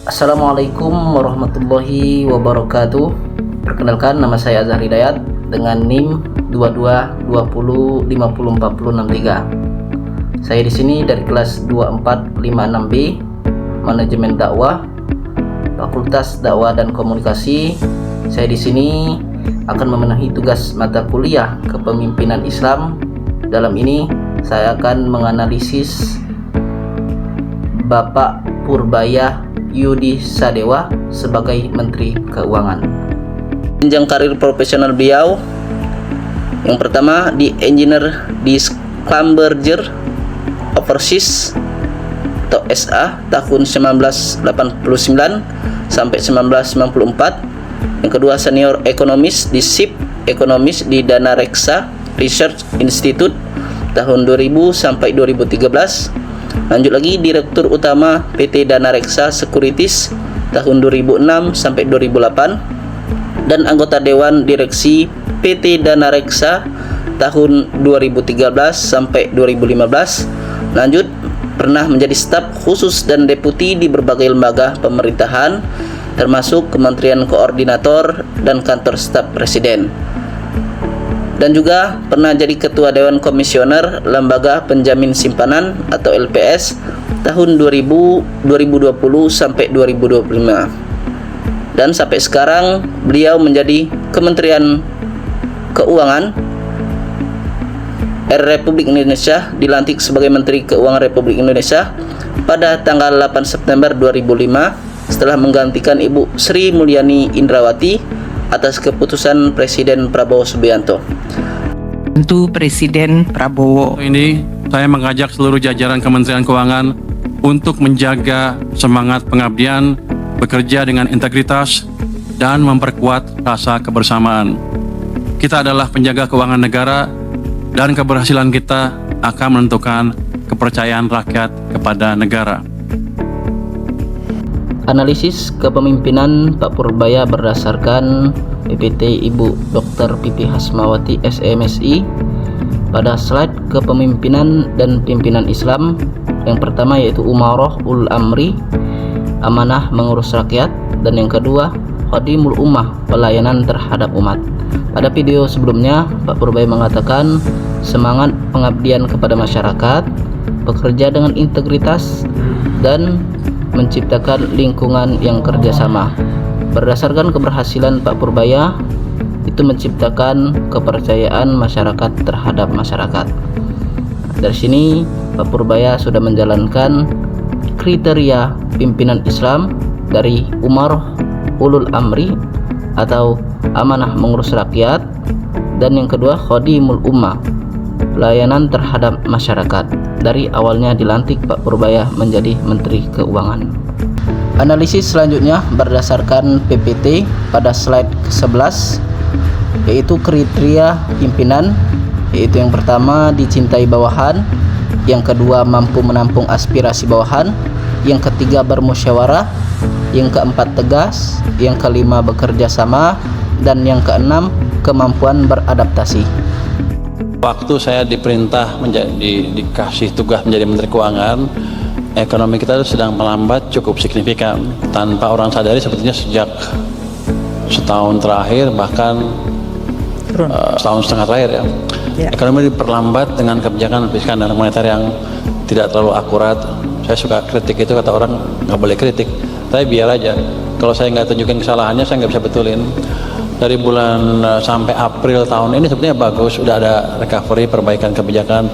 Assalamualaikum warahmatullahi wabarakatuh. Perkenalkan, nama saya Azhar Hidayat dengan NIM 2220504063. Saya di sini dari kelas 2456B, Manajemen Dakwah, Fakultas Dakwah dan Komunikasi. Saya di sini akan memenuhi tugas mata kuliah Kepemimpinan Islam. Dalam ini saya akan menganalisis Bapak Purbaya Yudi Sadewa sebagai Menteri Keuangan. Jenjang karir profesional beliau, yang pertama di Engineer di Schlumberger Overseas atau SA tahun 1989 sampai 1994. Yang kedua senior ekonomis di SIP Ekonomis di Dana Reksa Research Institute tahun 2000 sampai 2013. Lanjut lagi Direktur Utama PT Dana Reksa Securities tahun 2006 sampai 2008 dan anggota Dewan Direksi PT Dana Reksa tahun 2013 sampai 2015. Lanjut, pernah menjadi staf khusus dan deputi di berbagai lembaga pemerintahan termasuk Kementerian Koordinator dan Kantor Staf Presiden. Dan juga pernah jadi Ketua Dewan Komisioner Lembaga Penjamin Simpanan atau LPS tahun 2020 sampai 2025. Dan sampai sekarang beliau menjadi Kementerian Keuangan Republik Indonesia, dilantik sebagai Menteri Keuangan Republik Indonesia pada tanggal 8 September 2005 setelah menggantikan Ibu Sri Mulyani Indrawati atas keputusan Presiden Prabowo Subianto. Tentu Presiden Prabowo. Ini saya mengajak seluruh jajaran Kementerian Keuangan untuk menjaga semangat pengabdian, bekerja dengan integritas, dan memperkuat rasa kebersamaan. Kita adalah penjaga keuangan negara dan keberhasilan kita akan menentukan kepercayaan rakyat kepada negara. Analisis kepemimpinan Pak Purbaya berdasarkan PPT Ibu Dr. Pipi Hasmawati SMSI pada slide kepemimpinan dan pimpinan Islam. Yang pertama yaitu Umarah ul Amri, amanah mengurus rakyat, dan yang kedua Khadimul Ummah, pelayanan terhadap umat. Pada video sebelumnya Pak Purbaya mengatakan semangat pengabdian kepada masyarakat, bekerja dengan integritas, dan menciptakan lingkungan yang kerjasama. Berdasarkan keberhasilan Pak Purbaya itu menciptakan kepercayaan masyarakat terhadap masyarakat. Dari sini Pak Purbaya sudah menjalankan kriteria pimpinan Islam dari Umar Ulul Amri atau amanah mengurus rakyat, dan yang kedua Khadimul Ummah, pelayanan terhadap masyarakat. Dari awalnya dilantik Pak Purbaya menjadi Menteri Keuangan. Analisis selanjutnya berdasarkan PPT pada slide ke-11 yaitu kriteria pimpinan, yaitu yang pertama dicintai bawahan, yang kedua mampu menampung aspirasi bawahan, yang ketiga bermusyawarah, yang keempat tegas, yang kelima bekerja sama, dan yang keenam kemampuan beradaptasi. Waktu saya diperintah dikasih tugas menjadi Menteri Keuangan, ekonomi kita sedang melambat cukup signifikan. Tanpa orang sadari sepertinya sejak setahun terakhir, bahkan setahun setengah terakhir ya. Ekonomi diperlambat dengan kebijakan fiskal dan moneter yang tidak terlalu akurat. Saya suka kritik itu, kata orang nggak boleh kritik, tapi biar aja. Kalau saya nggak tunjukin kesalahannya, saya nggak bisa betulin. Dari bulan sampai April tahun ini sebenarnya bagus, udah ada recovery, perbaikan kebijakan.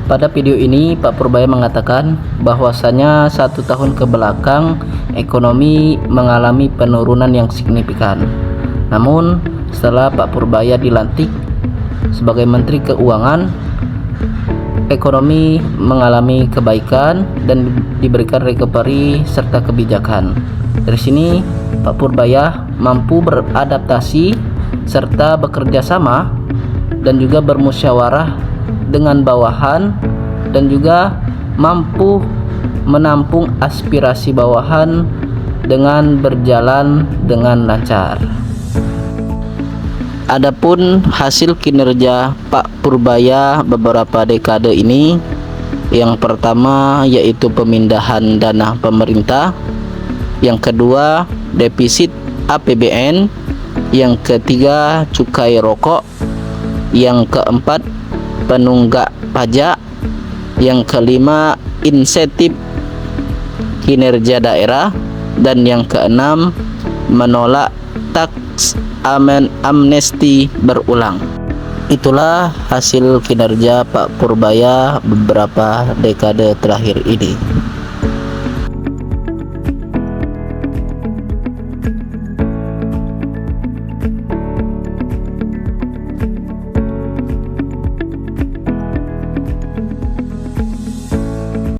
Pada video ini Pak Purbaya mengatakan bahwasanya 1 tahun ke belakang ekonomi mengalami penurunan yang signifikan. Namun setelah Pak Purbaya dilantik sebagai Menteri Keuangan, ekonomi mengalami kebaikan dan diberikan recovery serta kebijakan. Dari sini Pak Purbaya mampu beradaptasi serta bekerja sama dan juga bermusyawarah dengan bawahan, dan juga mampu menampung aspirasi bawahan dengan berjalan dengan lancar. Adapun hasil kinerja Pak Purbaya beberapa dekade ini, yang pertama yaitu pemindahan dana pemerintah Yang kedua, defisit APBN. Yang ketiga, cukai rokok. Yang keempat, penunggak pajak. Yang kelima, insentif kinerja daerah. Dan yang keenam, menolak taks amnesti berulang. Itulah hasil kinerja Pak Purbaya beberapa dekade terakhir ini.